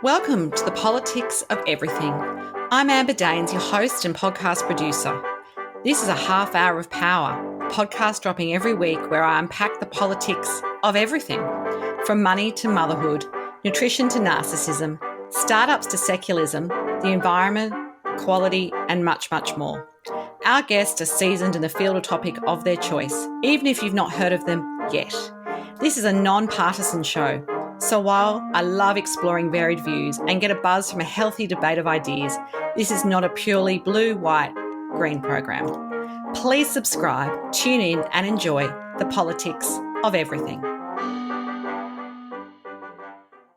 Welcome to the Politics of Everything. I'm Amber Daines, your host and podcast producer. This is a half hour of power, a podcast dropping every week where I unpack the politics of everything, from money to motherhood, nutrition to narcissism, startups to secularism, the environment, equality, and much, much more. Our guests are seasoned in the field or topic of their choice, even if you've not heard of them yet. This is a non-partisan show. So while I love exploring varied views and get a buzz from a healthy debate of ideas, this is not a purely blue, white, green program. Please subscribe, tune in and enjoy the politics of everything.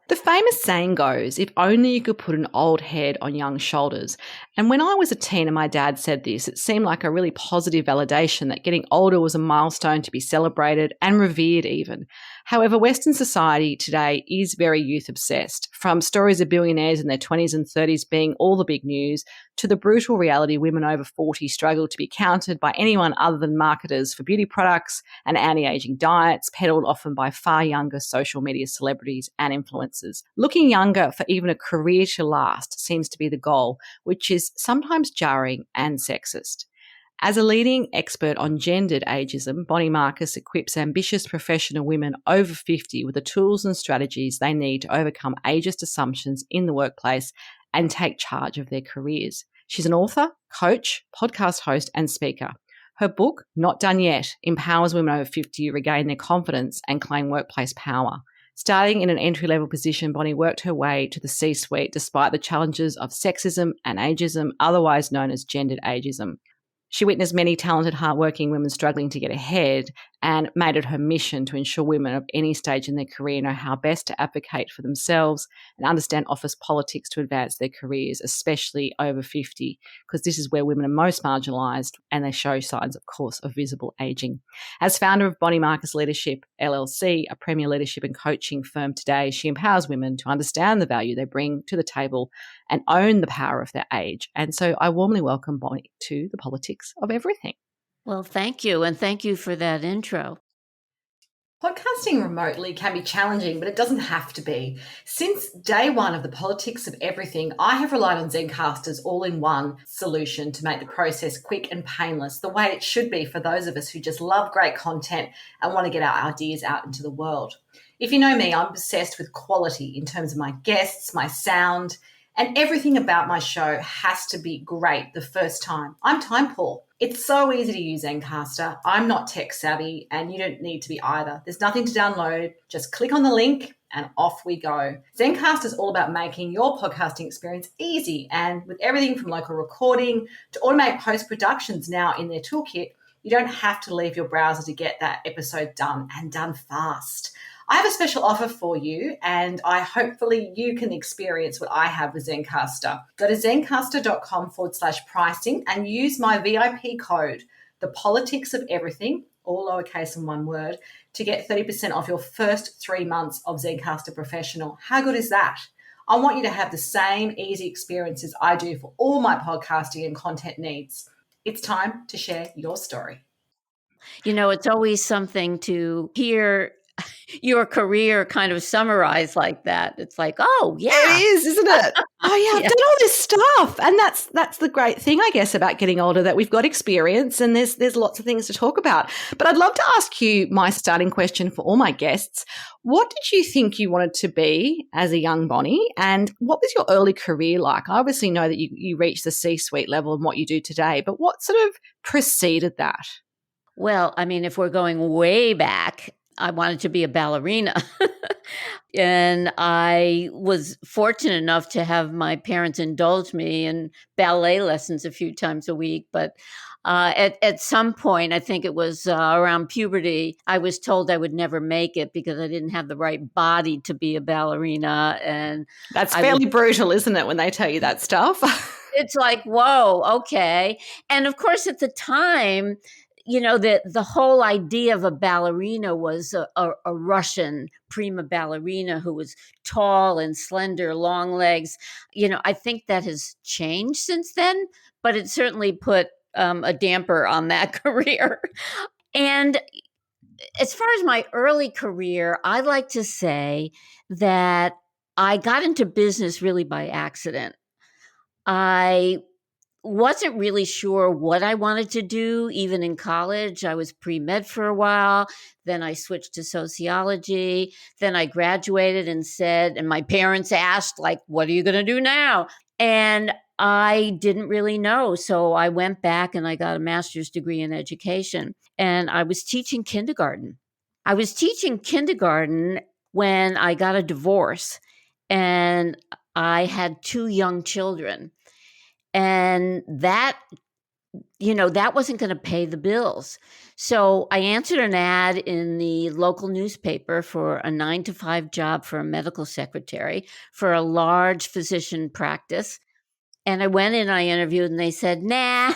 The famous saying goes, if only you could put an old head on young shoulders. And when I was a teen and my dad said this, it seemed like a really positive validation that getting older was a milestone to be celebrated and revered even. However, Western society today is very youth obsessed, from stories of billionaires in their 20s and 30s being all the big news, to the brutal reality women over 40 struggle to be counted by anyone other than marketers for beauty products and anti-aging diets, peddled often by far younger social media celebrities and influencers. Looking younger for even a career to last seems to be the goal, which is sometimes jarring and sexist. As a leading expert on gendered ageism, Bonnie Marcus equips ambitious professional women over 50 with the tools and strategies they need to overcome ageist assumptions in the workplace and take charge of their careers. She's an author, coach, podcast host, and speaker. Her book, Not Done Yet, empowers women over 50 to regain their confidence and claim workplace power. Starting in an entry-level position, Bonnie worked her way to the C-suite despite the challenges of sexism and ageism, otherwise known as gendered ageism. She witnessed many talented, hardworking women struggling to get ahead and made it her mission to ensure women of any stage in their career know how best to advocate for themselves and understand office politics to advance their careers, especially over 50, because this is where women are most marginalised and they show signs, of course, of visible ageing. As founder of Bonnie Marcus Leadership LLC, a premier leadership and coaching firm today, she empowers women to understand the value they bring to the table and own the power of their age. And so I warmly welcome Bonnie to the Politics of Everything. Well, thank you. And thank you for that intro. Podcasting remotely can be challenging, but it doesn't have to be. Since day one of the Politics of Everything, I have relied on Zencastr's all-in-one solution to make the process quick and painless, the way it should be for those of us who just love great content and want to get our ideas out into the world. If you know me, I'm obsessed with quality in terms of my guests, my sound, and everything about my show has to be great the first time. I'm time poor. It's so easy to use Zencastr. I'm not tech savvy and you don't need to be either. There's nothing to download. Just click on the link and off we go. Zencastr is all about making your podcasting experience easy, and with everything from local recording to automated post-productions now in their toolkit, you don't have to leave your browser to get that episode done, and done fast. I have a special offer for you, and hopefully you can experience what I have with Zencastr. Go to zencastr.com/pricing and use my VIP code, the Politics of Everything, all lowercase in one word, to get 30% off your first 3 months of Zencastr Professional. How good is that? I want you to have the same easy experiences I do for all my podcasting and content needs. It's time to share your story. You know, it's always something to hear your career kind of summarized like that. It's like, oh, yeah. It is, isn't it? Oh, yeah, I've done all this stuff. And that's the great thing, I guess, about getting older, that we've got experience and there's lots of things to talk about. But I'd love to ask you my starting question for all my guests. What did you think you wanted to be as a young Bonnie? And what was your early career like? I obviously know that you reached the C-suite level and what you do today, but what sort of preceded that? Well, I mean, if we're going way back, I wanted to be a ballerina. And I was fortunate enough to have my parents indulge me in ballet lessons a few times a week. But at some point, I think it was around puberty, I was told I would never make it because I didn't have the right body to be a ballerina. And that's fairly brutal, isn't it, when they tell you that stuff? It's like, whoa, okay. And of course, at the time, you know, the whole idea of a ballerina was a Russian prima ballerina who was tall and slender, long legs. You know, I think that has changed since then, but it certainly put a damper on that career. And as far as my early career, I like to say that I got into business really by accident. I wasn't really sure what I wanted to do, even in college. I was pre med for a while. Then I switched to sociology. Then I graduated and said, and my parents asked, like, what are you going to do now? And I didn't really know. So I went back and I got a master's degree in education. And I was teaching kindergarten. I was teaching kindergarten when I got a divorce and I had two young children. And that wasn't going to pay the bills. So I answered an ad in the local newspaper for a 9 to 5 job for a medical secretary for a large physician practice. And I went in, I interviewed, and they said, nah,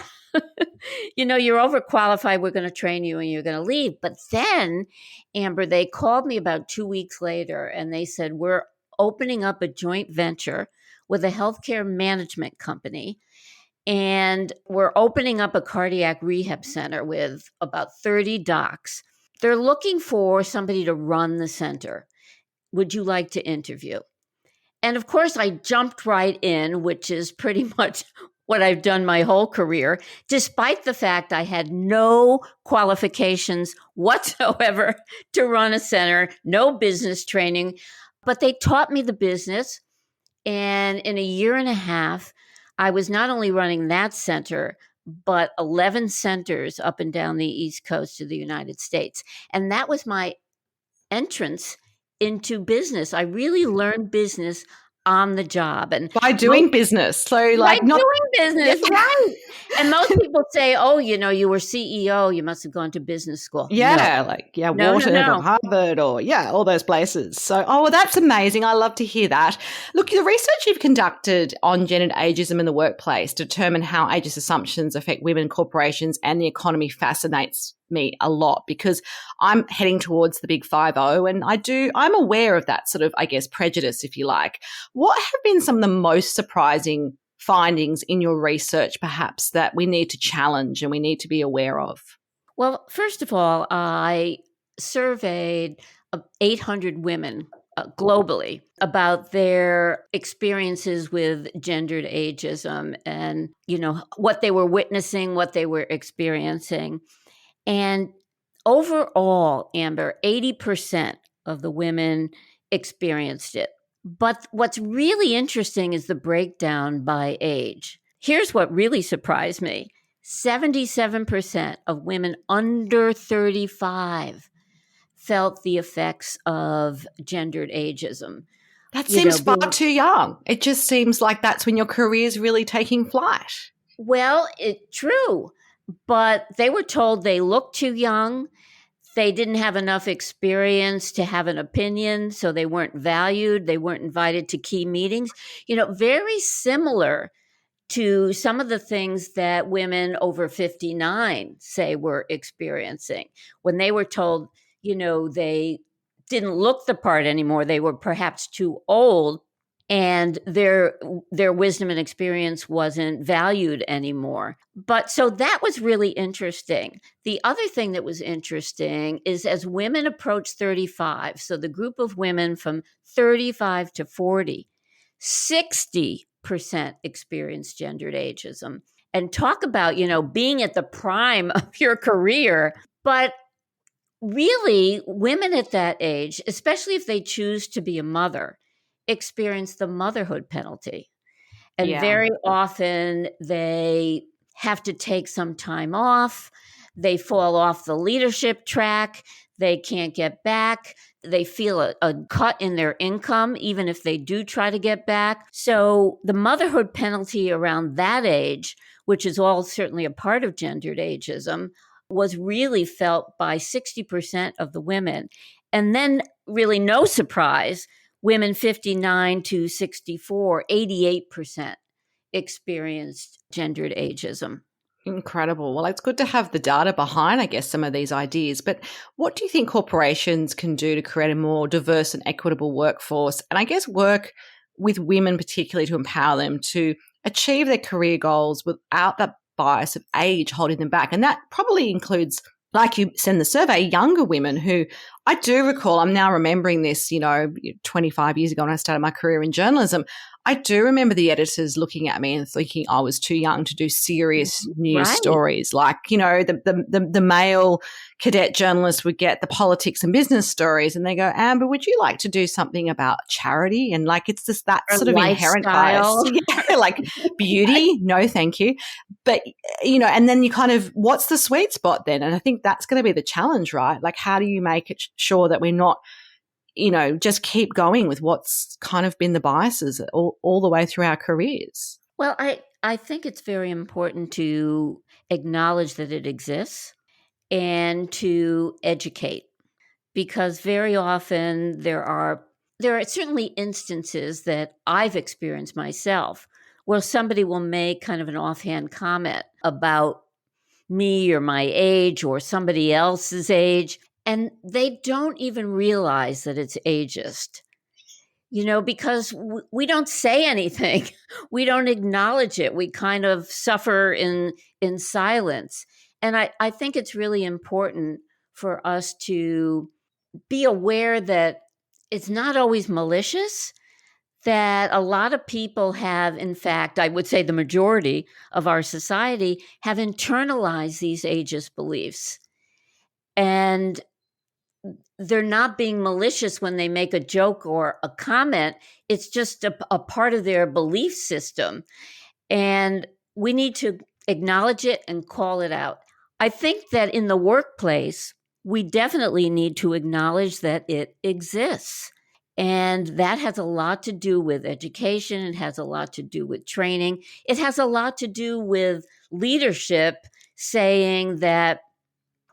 you're overqualified. We're going to train you and you're going to leave. But then, Amber, they called me about 2 weeks later and they said, we're opening up a joint venture with a healthcare management company. And we're opening up a cardiac rehab center with about 30 docs. They're looking for somebody to run the center. Would you like to interview? And of course, I jumped right in, which is pretty much what I've done my whole career, despite the fact I had no qualifications whatsoever to run a center, no business training. But they taught me the business. And in a year and a half, I was not only running that center, but 11 centers up and down the East Coast of the United States. And that was my entrance into business. I really learned business on the job. And by doing business. So by like not doing business, right. And most people say, oh, you were CEO, you must have gone to business school. Yeah, No. Wharton or Harvard or all those places. So, well, that's amazing. I love to hear that. Look, the research you've conducted on gendered ageism in the workplace to determine how ageist assumptions affect women, corporations, and the economy fascinates me a lot because I'm heading towards the big 5-0 and I'm aware of that sort of, I guess, prejudice, if you like. What have been some of the most surprising findings in your research, perhaps, that we need to challenge and we need to be aware of? Well, first of all, I surveyed 800 women globally about their experiences with gendered ageism and, what they were witnessing, what they were experiencing. And overall, Amber, 80% of the women experienced it. But what's really interesting is the breakdown by age. Here's what really surprised me. 77% of women under 35 felt the effects of gendered ageism. That seems far too young. It just seems like that's when your career is really taking flight. Well, it's true, but they were told they looked too young. They didn't have enough experience to have an opinion, so they weren't valued. They weren't invited to key meetings. Very similar to some of the things that women over 59 say we're experiencing when they were told, they didn't look the part anymore. They were perhaps too old and their wisdom and experience wasn't valued anymore. But so that was really interesting. The other thing that was interesting is as women approach 35, so the group of women from 35 to 40, 60% experience gendered ageism. And talk about, being at the prime of your career. But really, women at that age, especially if they choose to be a mother, experience the motherhood penalty. And very often they have to take some time off. They fall off the leadership track. They can't get back. They feel a cut in their income, even if they do try to get back. So the motherhood penalty around that age, which is all certainly a part of gendered ageism, was really felt by 60% of the women. And then, really no surprise, women 59 to 64, 88% experienced gendered ageism. Incredible. Well, it's good to have the data behind, I guess, some of these ideas. But what do you think corporations can do to create a more diverse and equitable workforce? And I guess work with women, particularly to empower them to achieve their career goals without that bias of age holding them back. And that probably includes like you said in the survey, younger women who I do recall, I'm now remembering this, 25 years ago when I started my career in journalism, I do remember the editors looking at me and thinking I was too young to do serious news Right. stories. Like, the male cadet journalist would get the politics and business stories and they go, Amber, would you like to do something about charity? And like, it's just that Or sort of inherent bias. lifestyle. Yeah, like beauty, no, thank you. But, and then you kind of, what's the sweet spot then? And I think that's going to be the challenge, right? Like, how do you make it sure that we're not, just keep going with what's kind of been the biases all the way through our careers? Well, I think it's very important to acknowledge that it exists and to educate, because very often there are certainly instances that I've experienced myself where somebody will make kind of an offhand comment about me or my age or somebody else's age, and they don't even realize that it's ageist. Because we don't say anything. We don't acknowledge it. We kind of suffer in silence. And I think it's really important for us to be aware that it's not always malicious, that a lot of people have, in fact, I would say the majority of our society have internalized these ageist beliefs. And they're not being malicious when they make a joke or a comment. It's just a part of their belief system. And we need to acknowledge it and call it out. I think that in the workplace, we definitely need to acknowledge that it exists. And that has a lot to do with education. It has a lot to do with training. It has a lot to do with leadership saying that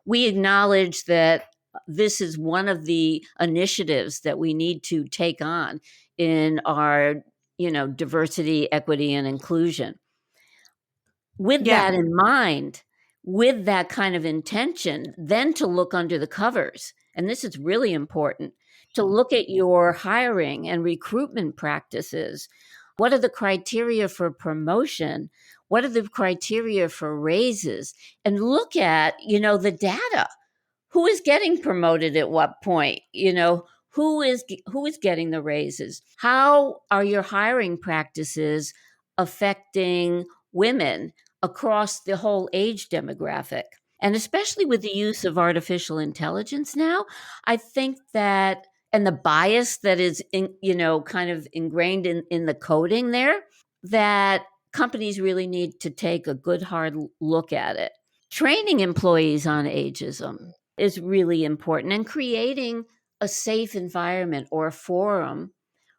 we acknowledge that this is one of the initiatives that we need to take on in our, diversity, equity, and inclusion. With Yeah. that in mind, with that kind of intention, then to look under the covers. And this is really important, to look at your hiring and recruitment practices. What are the criteria for promotion? What are the criteria for raises? And look at, the data. Who is getting promoted at what point? Who is getting the raises? How are your hiring practices affecting women across the whole age demographic? And especially with the use of artificial intelligence now, I think that, and the bias that is kind of ingrained in the coding there, that companies really need to take a good hard look at it. Training employees on ageism is really important, and creating a safe environment or a forum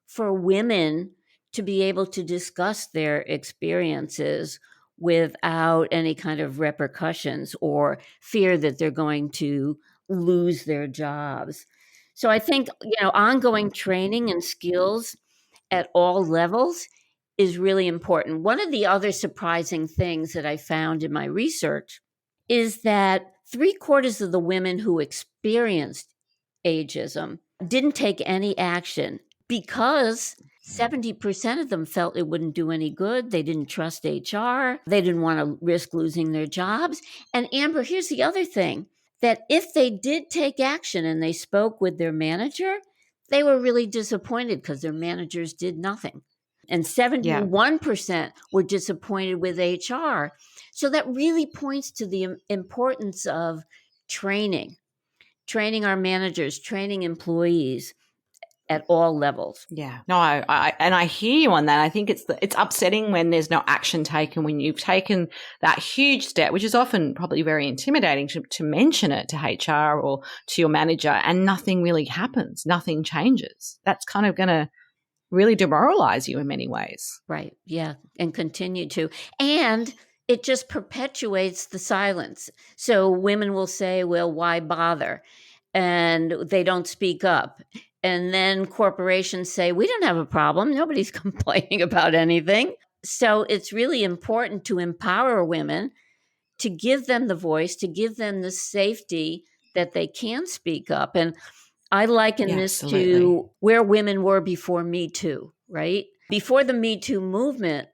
for women to be able to discuss their experiences without any kind of repercussions or fear that they're going to lose their jobs. So I think, ongoing training and skills at all levels is really important. One of the other surprising things that I found in my research is that 3/4 of the women who experienced ageism didn't take any action because 70% of them felt it wouldn't do any good. They didn't trust HR. They didn't want to risk losing their jobs. And Amber, here's the other thing, that if they did take action and they spoke with their manager, they were really disappointed because their managers did nothing. And 71% were disappointed with HR. So that really points to the importance of training our managers, training employees at all levels. Yeah, no, I hear you on that. I think it's upsetting when there's no action taken, when you've taken that huge step, which is often probably very intimidating to mention it to HR or to your manager, and nothing really happens, nothing changes. That's kind of going to really demoralize you in many ways. Right. Yeah. And continue to. And it just perpetuates the silence. So women will say, well, why bother? And they don't speak up. And then corporations say, we don't have a problem. Nobody's complaining about anything. So it's really important to empower women, to give them the voice, to give them the safety that they can speak up. And I liken this to where women were before Me Too, right? Before the Me Too movement,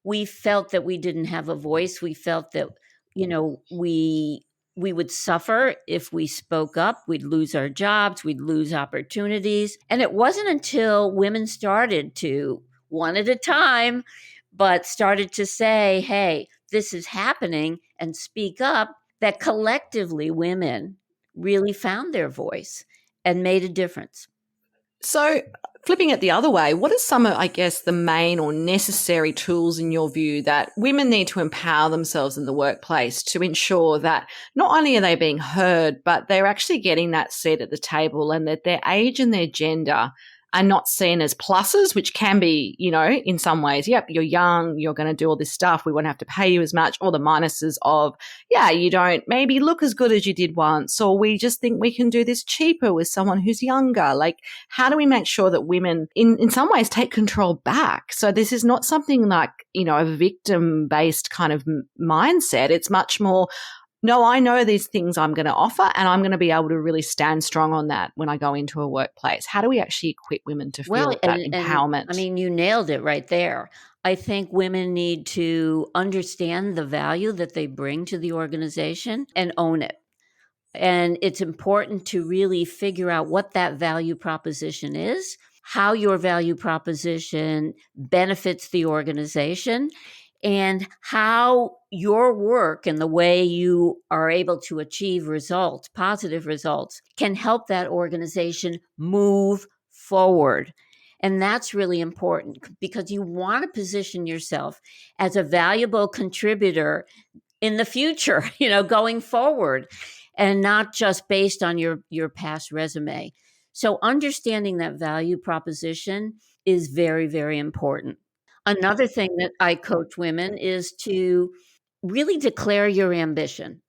we felt that we didn't have a voice. We felt that, we we would suffer if we spoke up. We'd lose our jobs, we'd lose opportunities. And it wasn't until women started to, one at a time, but started to say, hey, this is happening and speak up, that collectively women really found their voice and made a difference. So, flipping it the other way, what are some of, I guess, the main or necessary tools in your view that women need to empower themselves in the workplace to ensure that not only are they being heard, but they're actually getting that seat at the table and that their age and their gender are not seen as pluses, which can be, in some ways, yep, you're young, you're going to do all this stuff, we won't have to pay you as much, or the minuses of, yeah, you don't maybe look as good as you did once, or we just think we can do this cheaper with someone who's younger. Like, how do we make sure that women, in some ways, take control back? So this is not something like, a victim-based kind of mindset. It's much more, no, I know these things I'm going to offer and I'm going to be able to really stand strong on that when I go into a workplace. How do we actually equip women to Well, feel that empowerment? I mean, you nailed it right there. I think women need to understand the value that they bring to the organization and own it. And it's important to really figure out what that value proposition is, how your value proposition benefits the organization, and how your work and the way you are able to achieve results, positive results, can help that organization move forward. And that's really important because you want to position yourself as a valuable contributor in the future, going forward, and not just based on your past resume. So understanding that value proposition is very, very important. Another thing that I coach women is to really declare your ambition.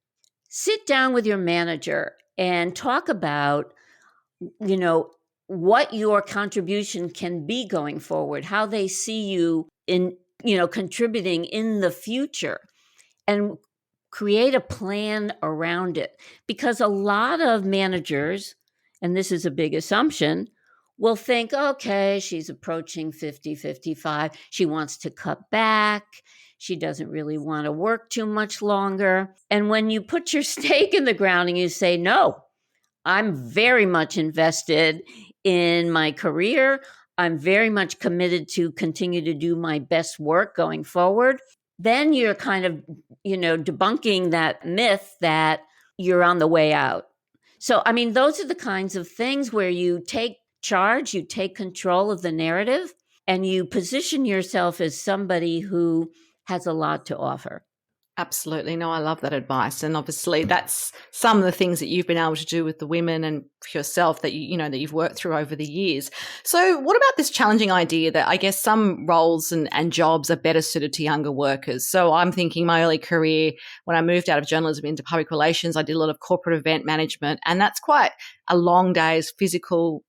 Sit down with your manager and talk about, you know, what your contribution can be going forward, how they see you in, contributing in the future, and create a plan around it. Because a lot of managers, and this is a big assumption, will think, okay, she's approaching 50, 55. She wants to cut back. She doesn't really want to work too much longer. And when you put your stake in the ground and you say, no, I'm very much invested in my career, I'm very much committed to continue to do my best work going forward, then you're kind of, debunking that myth that you're on the way out. So, I mean, those are the kinds of things where you take charge, you take control of the narrative, and you position yourself as somebody who has a lot to offer. Absolutely. No, I love that advice. And obviously that's some of the things that you've been able to do with the women and for yourself that that you've worked through over the years. So what about this challenging idea that I guess some roles and jobs are better suited to younger workers? So I'm thinking my early career, when I moved out of journalism into public relations, I did a lot of corporate event management, and that's quite a long day's physical,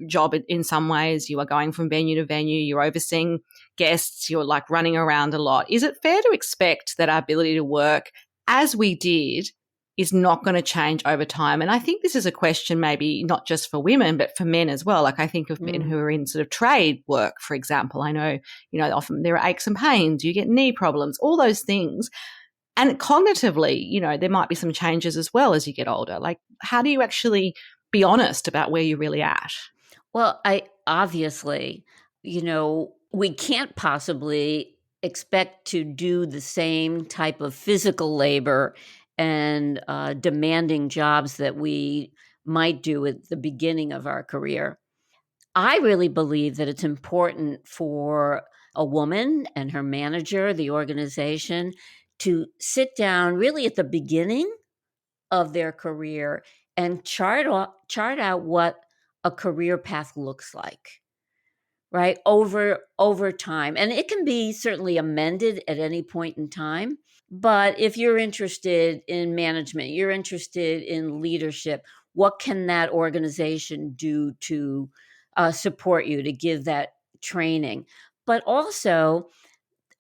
job in some ways. You are going from venue to venue, you're overseeing guests, you're like running around a lot. Is it fair to expect that our ability to work as we did is not going to change over time? And I think this is a question maybe not just for women, but for men as well. Like I think of men who are in sort of trade work, for example. I know, often there are aches and pains, you get knee problems, all those things. And cognitively, there might be some changes as well as you get older. Like, how do you actually be honest about where you're really at? Well, I obviously, we can't possibly expect to do the same type of physical labor and demanding jobs that we might do at the beginning of our career. I really believe that it's important for a woman and her manager, the organization, to sit down really at the beginning of their career and chart out what a career path looks like, right? Over time. And it can be certainly amended at any point in time. But if you're interested in management, you're interested in leadership, what can that organization do to support you, to give that training? But also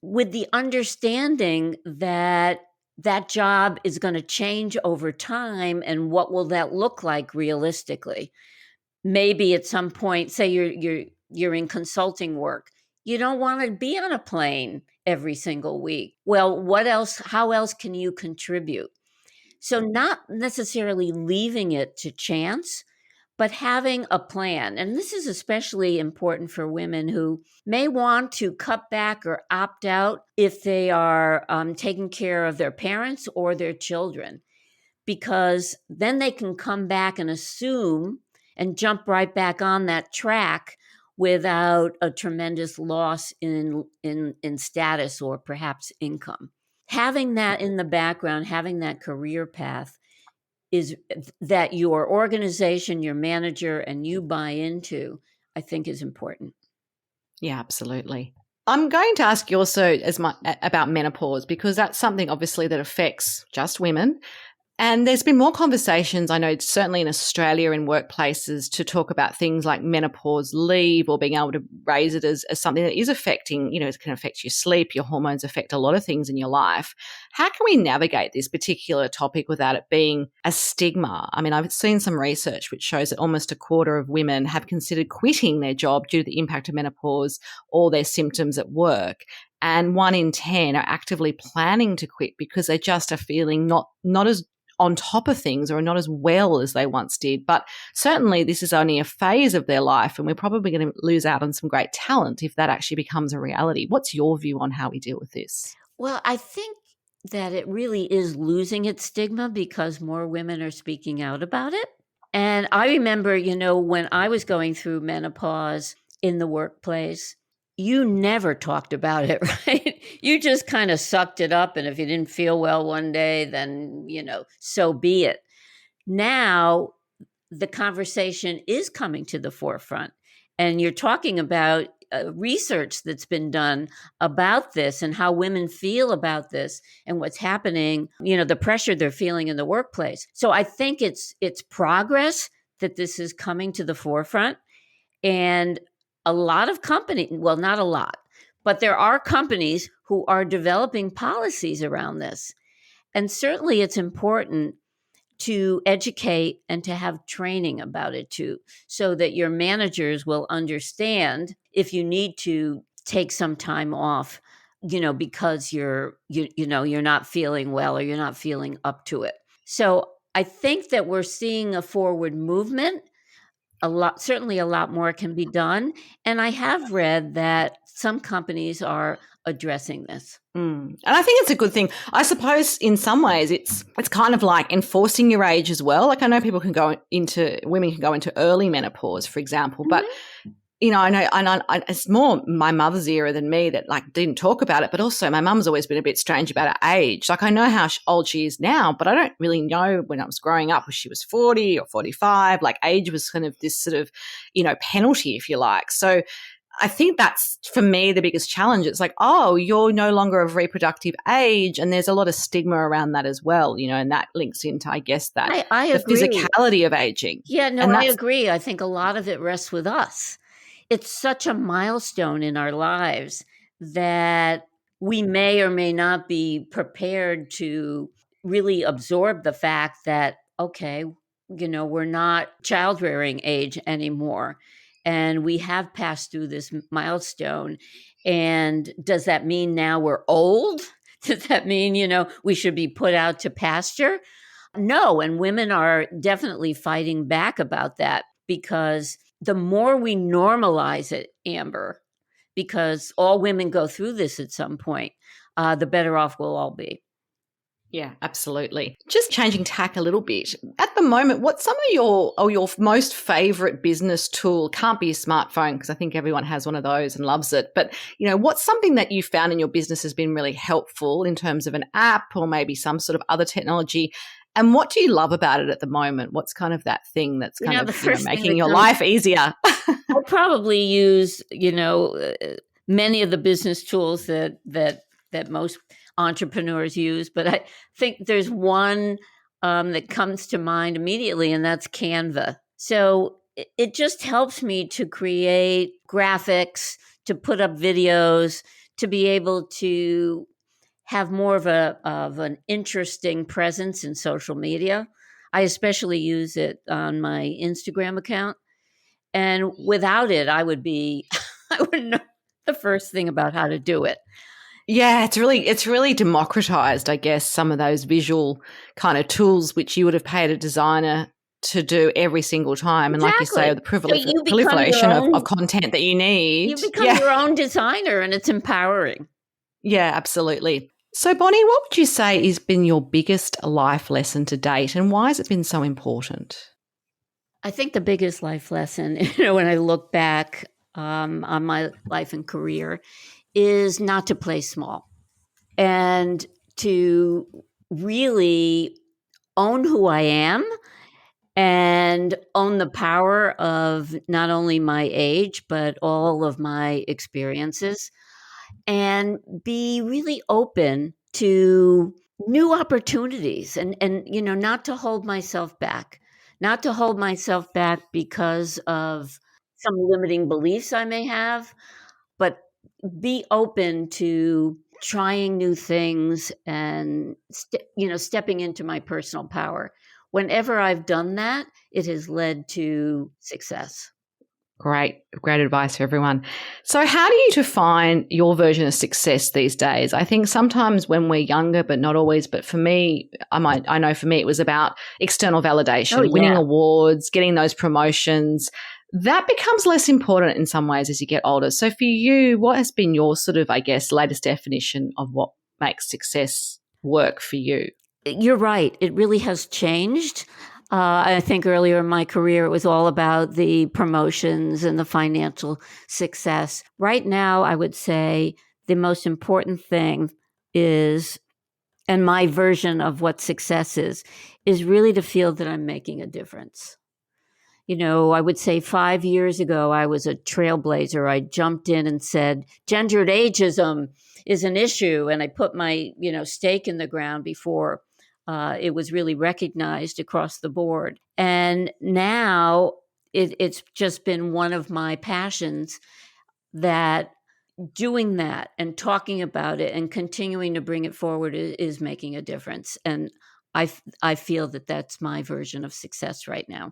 with the understanding that that job is going to change over time, and what will that look like realistically? Maybe at some point, say you're in consulting work, you don't want to be on a plane every single week. Well, what else, how else can you contribute? So not necessarily leaving it to chance, but having a plan. And this is especially important for women who may want to cut back or opt out if they are taking care of their parents or their children, because then they can come back and assume and jump right back on that track without a tremendous loss in status or perhaps income. Having that in the background, having that career path is that your organization, your manager, and you buy into, I think is important. Yeah, absolutely. I'm going to ask you also about menopause, because that's something obviously that affects just women. And there's been more conversations, I know, certainly in Australia in workplaces, to talk about things like menopause leave, or being able to raise it as something that is affecting, it can affect your sleep, your hormones affect a lot of things in your life. How can we navigate this particular topic without it being a stigma? I mean, I've seen some research which shows that almost a quarter of women have considered quitting their job due to the impact of menopause or their symptoms at work. And 1 in 10 are actively planning to quit because they just are feeling not as on top of things, or not as well as they once did. But certainly this is only a phase of their life, and we're probably going to lose out on some great talent if that actually becomes a reality. What's your view on how we deal with this? Well, I think that it really is losing its stigma because more women are speaking out about it. And I remember, when I was going through menopause in the workplace, you never talked about it, right? You just kind of sucked it up. And if you didn't feel well one day, then, so be it. Now, the conversation is coming to the forefront. And you're talking about research that's been done about this and how women feel about this and what's happening, the pressure they're feeling in the workplace. So I think it's progress that this is coming to the forefront. And a lot of companies, well, not a lot, but there are companies who are developing policies around this. And certainly it's important to educate and to have training about it too, so that your managers will understand if you need to take some time off, because you're not feeling well or you're not feeling up to it. So I think that we're seeing a forward movement. Certainly a lot more can be done. And I have read that some companies are addressing this. And I think it's a good thing. I suppose in some ways it's kind of like enforcing your age as well. Like, I know women can go into early menopause, for example, but I know it's more my mother's era than me that didn't talk about it, but also my mum's always been a bit strange about her age. Like, I know how old she is now, but I don't really know when I was growing up if she was 40 or 45. Like, age was kind of this sort of, penalty, if you like. So I think that's, for me, the biggest challenge. It's like, oh, you're no longer of reproductive age, and there's a lot of stigma around that as well, and that links into, I guess, that I the agree. physicality of aging. Yeah, no, I agree. I think a lot of it rests with us. It's such a milestone in our lives that we may or may not be prepared to really absorb the fact that, okay, we're not child rearing age anymore. And we have passed through this milestone. And does that mean now we're old? Does that mean, we should be put out to pasture? No. And women are definitely fighting back about that, because the more we normalize it, Amber, because all women go through this at some point, the better off we'll all be. Yeah, absolutely. Just changing tack a little bit. At the moment, what's some of your most favorite business tool? Can't be a smartphone, because I think everyone has one of those and loves it. But, what's something that you found in your business has been really helpful in terms of an app or maybe some sort of other technology? And what do you love about it at the moment? What's kind of that thing that's kind of making your life easier? I'll probably use, many of the business tools that most entrepreneurs use, but I think there's one that comes to mind immediately, and that's Canva. So it just helps me to create graphics, to put up videos, to be able to have more of an interesting presence in social media. I especially use it on my Instagram account. And without it, I wouldn't know the first thing about how to do it. Yeah, it's really democratized, I guess, some of those visual kind of tools which you would have paid a designer to do every single time. And like you say, Exactly. the So you become your proliferation of own content that you need. you become Yeah. your own designer, and it's empowering. Yeah, absolutely. So, Bonnie, what would you say has been your biggest life lesson to date, and why has it been so important? I think the biggest life lesson, when I look back on my life and career, is not to play small and to really own who I am and own the power of not only my age, but all of my experiences, and be really open to new opportunities and not to hold myself back, not to hold myself back because of some limiting beliefs I may have, but be open to trying new things and stepping into my personal power. Whenever I've done that, it has led to success. Great advice for everyone. So, how do you define your version of success these days? I think sometimes when we're younger, but not always. But for me, I know for me, it was about external Oh validation, winning yeah. awards, getting those promotions. That becomes less important in some ways as you get older. So, for you, what has been your sort of, I guess, latest definition of what makes success work for you? You're right. It really has changed. I think earlier in my career, it was all about the promotions and the financial success. Right now, I would say the most important thing is, and my version of what success is really to feel that I'm making a difference. I would say 5 years ago, I was a trailblazer. I jumped in and said, gendered ageism is an issue. And I put my, stake in the ground before it was really recognized across the board. And now it's just been one of my passions that doing that and talking about it and continuing to bring it forward is making a difference. And I feel that that's my version of success right now.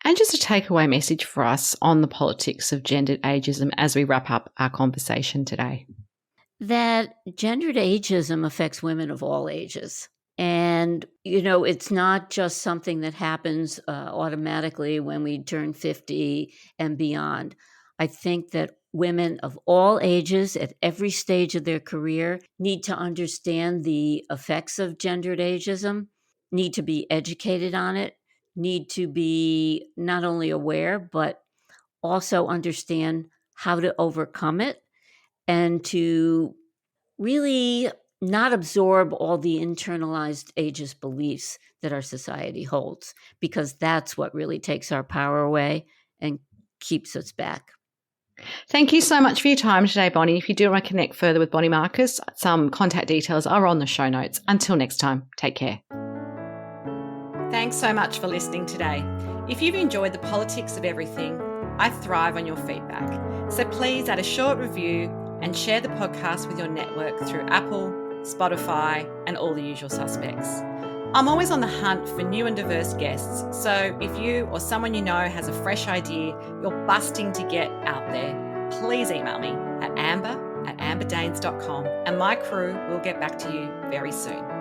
And just a takeaway message for us on the politics of gendered ageism as we wrap up our conversation today. That gendered ageism affects women of all ages. And, it's not just something that happens automatically when we turn 50 and beyond. I think that women of all ages at every stage of their career need to understand the effects of gendered ageism, need to be educated on it, need to be not only aware, but also understand how to overcome it and to really not absorb all the internalized ageist beliefs that our society holds, because that's what really takes our power away and keeps us back. Thank you so much for your time today, Bonnie. If you do want to connect further with Bonnie Marcus, some contact details are on the show notes. Until next time, take care. Thanks so much for listening today. If you've enjoyed the politics of everything, I thrive on your feedback. So please add a short review and share the podcast with your network through Apple, Spotify, and all the usual suspects. I'm always on the hunt for new and diverse guests, so if you or someone you know has a fresh idea you're busting to get out there, please email me at amber@amberdanes.com and my crew will get back to you very soon.